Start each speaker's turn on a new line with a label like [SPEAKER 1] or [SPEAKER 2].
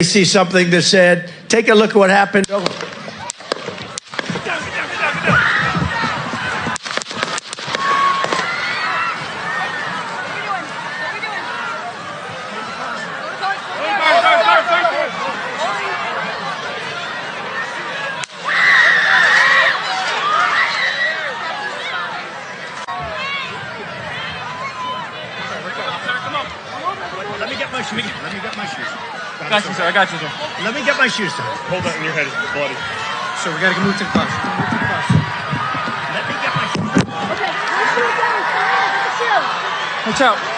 [SPEAKER 1] see something that said, take a look at what happened.
[SPEAKER 2] Let me get my shoes.
[SPEAKER 3] I got you, sir. I got you, sir.
[SPEAKER 1] Let me get my shoes, sir.
[SPEAKER 2] Hold that in your head. It's bloody.
[SPEAKER 1] So we got to move to the bus.
[SPEAKER 2] Let me get my shoes.
[SPEAKER 4] Okay, my shoes down. Come on, get the shoe.
[SPEAKER 3] Watch out.